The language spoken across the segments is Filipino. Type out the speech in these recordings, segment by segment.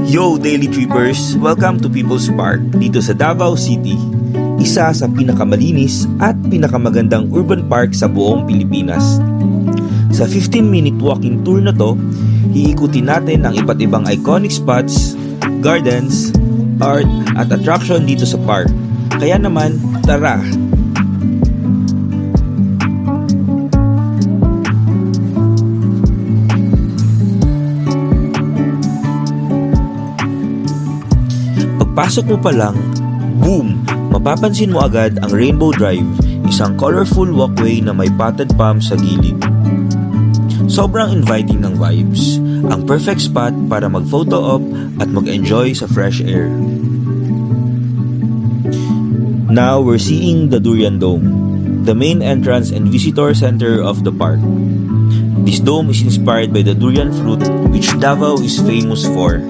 Yo Daily Trippers! Welcome to People's Park dito sa Davao City. Isa sa pinakamalinis at pinakamagandang urban park sa buong Pilipinas. Sa 15-minute walking tour na to, iikutin natin ang iba't ibang iconic spots, gardens, art at attraction dito sa park. Kaya naman, tara! Pagpasok mo pa lang, boom! Mapapansin mo agad ang Rainbow Drive, isang colorful walkway na may potted palm sa gilid. Sobrang inviting ng vibes, ang perfect spot para mag-photo op at mag-enjoy sa fresh air. Now we're seeing the Durian Dome, the main entrance and visitor center of the park. This dome is inspired by the durian fruit which Davao is famous for.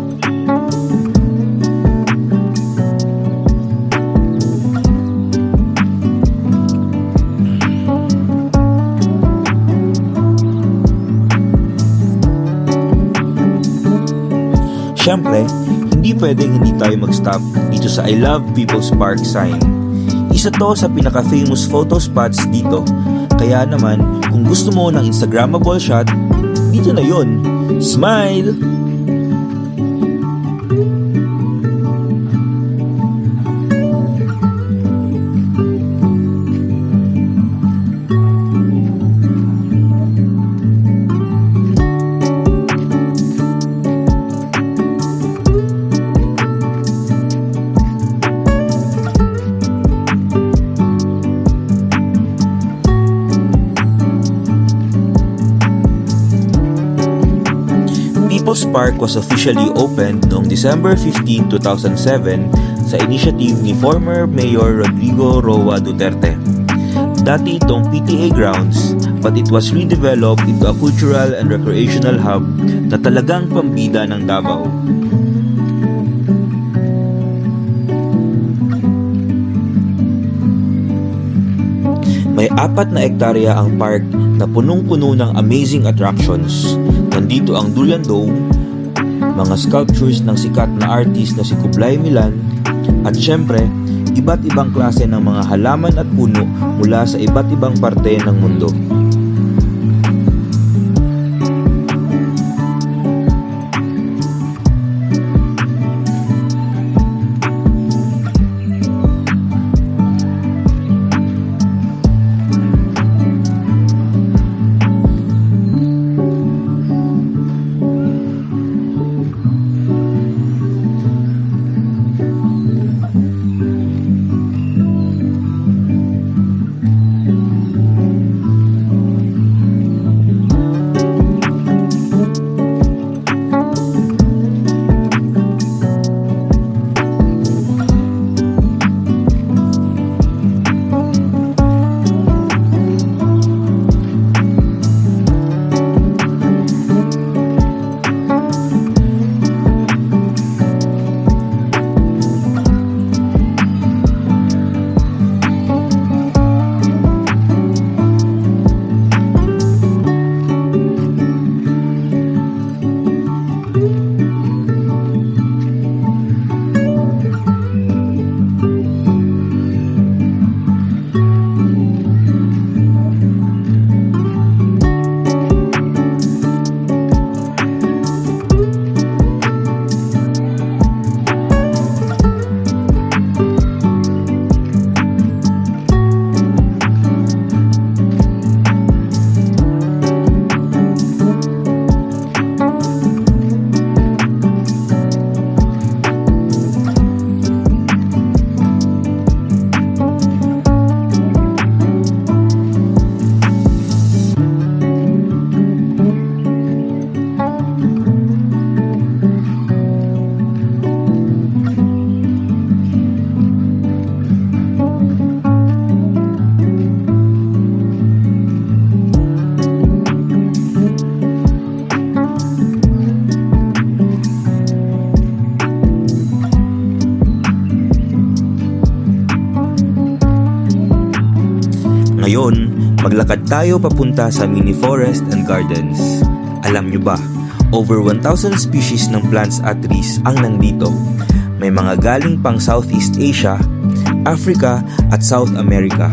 Siyempre, hindi pwedeng hindi tayo mag-stop dito sa I Love People's Park sign. Isa to sa pinaka-famous photo spots dito. Kaya naman, kung gusto mo ng Instagrammable shot, dito na yon. Smile! People's Park was officially opened noong December 15, 2007 sa initiative ni former Mayor Rodrigo Roa Duterte. Dati itong PTA grounds, but it was redeveloped into a cultural and recreational hub na talagang pambida ng Davao. May 4 na hektarya ang park na punong-puno ng amazing attractions. Nandito ang Durian Dome, mga sculptures ng sikat na artist na si Kublai Milan, at syempre, iba't ibang klase ng mga halaman at puno mula sa iba't ibang parte ng mundo. Ngayon, maglakad tayo papunta sa mini forest and gardens. Alam nyo ba, Over 1,000 species ng plants at trees ang nandito. May mga galing pang Southeast Asia, Africa at South America.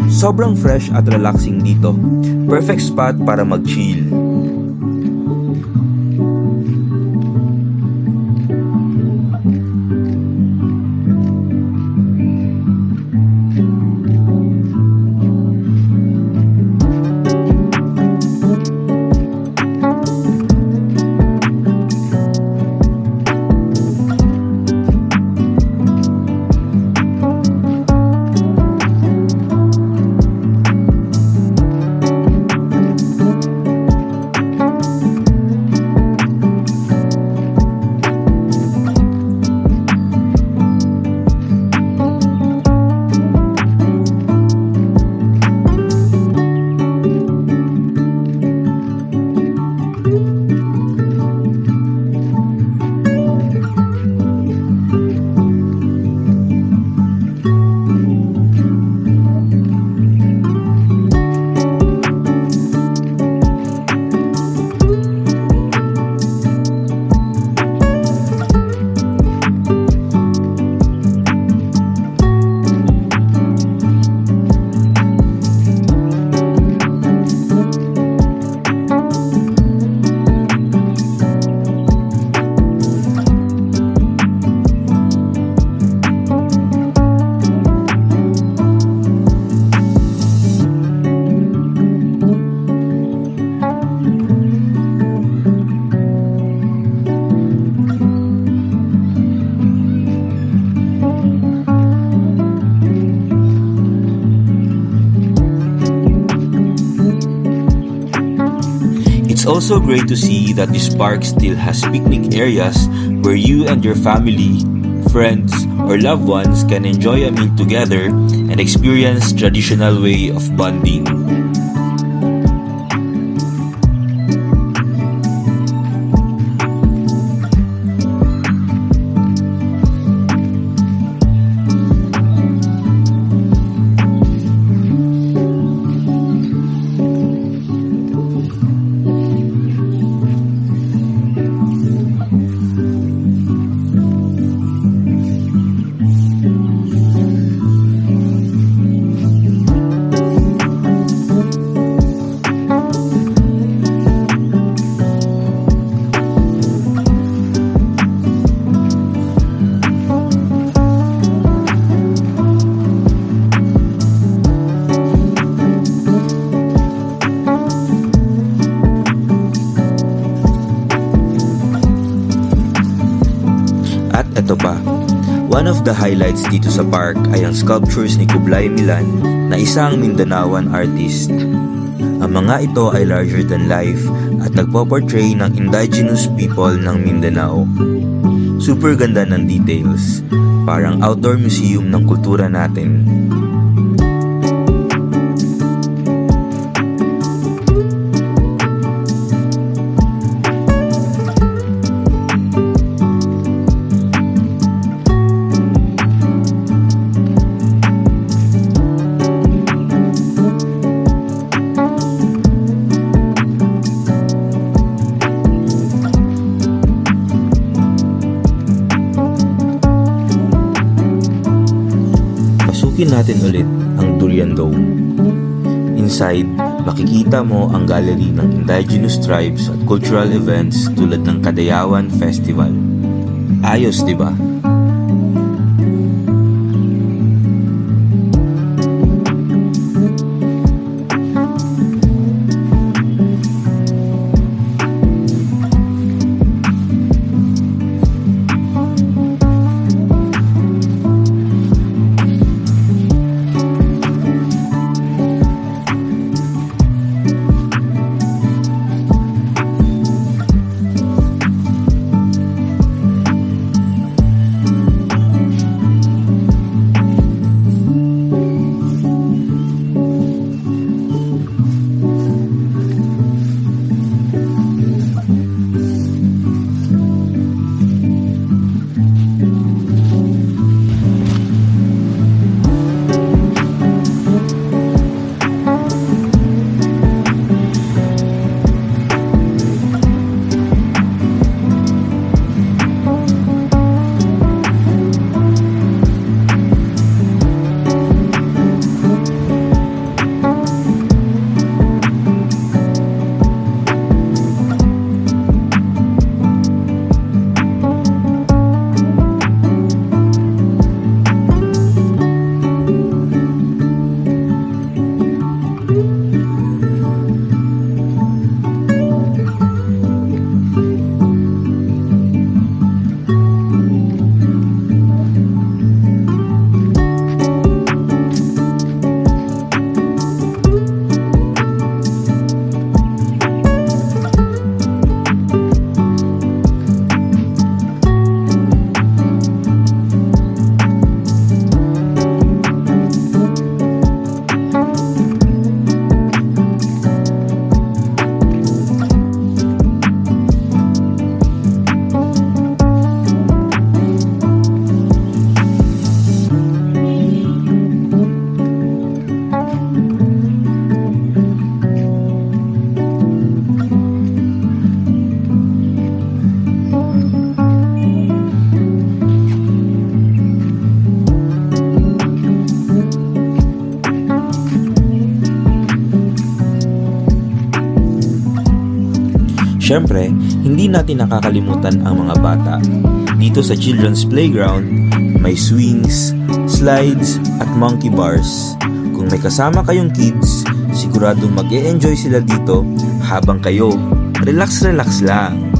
Sobrang fresh at relaxing dito. Perfect spot para mag-chill. It's also great to see that this park still has picnic areas where you and your family, friends, or loved ones can enjoy a meal together and experience traditional way of bonding. At eto pa, one of the highlights dito sa park ay ang sculptures ni Kublai Milan na isang Mindanaoan artist. Ang mga ito ay larger than life at nagpo-portray ng indigenous people ng Mindanao. Super ganda ng details, parang outdoor museum ng kultura natin. Pasukin natin ulit ang Durian Dome. Inside, makikita mo ang gallery ng indigenous tribes at cultural events tulad ng Kadayawan Festival. Ayos, di ba? syempre, hindi natin nakakalimutan ang mga bata. Dito sa Children's Playground, may swings, slides, at monkey bars. Kung may kasama kayong kids, siguradong mag-e-enjoy sila dito habang kayo relax lang.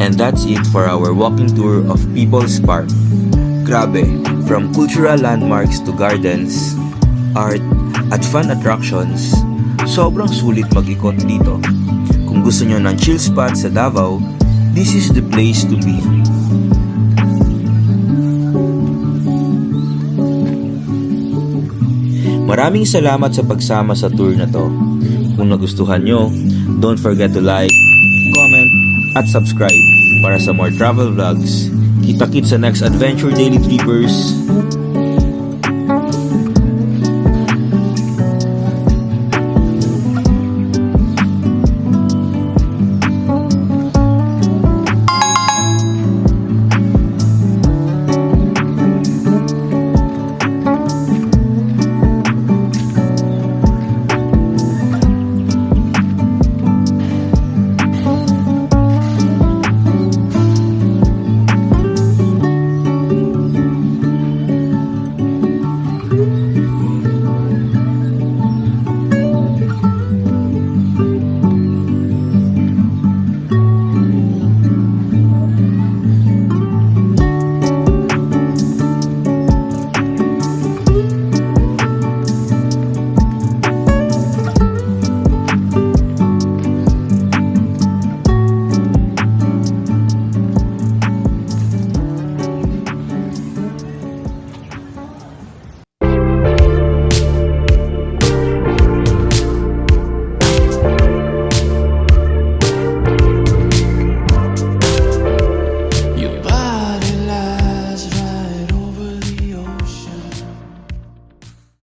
And that's it for our walking tour of People's Park. Grabe, from cultural landmarks to gardens, art, at fun attractions, sobrang sulit mag-ikot dito. Kung gusto nyo ng chill spot sa Davao, this is the place to be. Maraming salamat sa pagsama sa tour na to. Kung nagustuhan nyo, don't forget to like, comment, at subscribe para sa more travel vlogs. Kita-kits sa next Adventure Daily Trippers.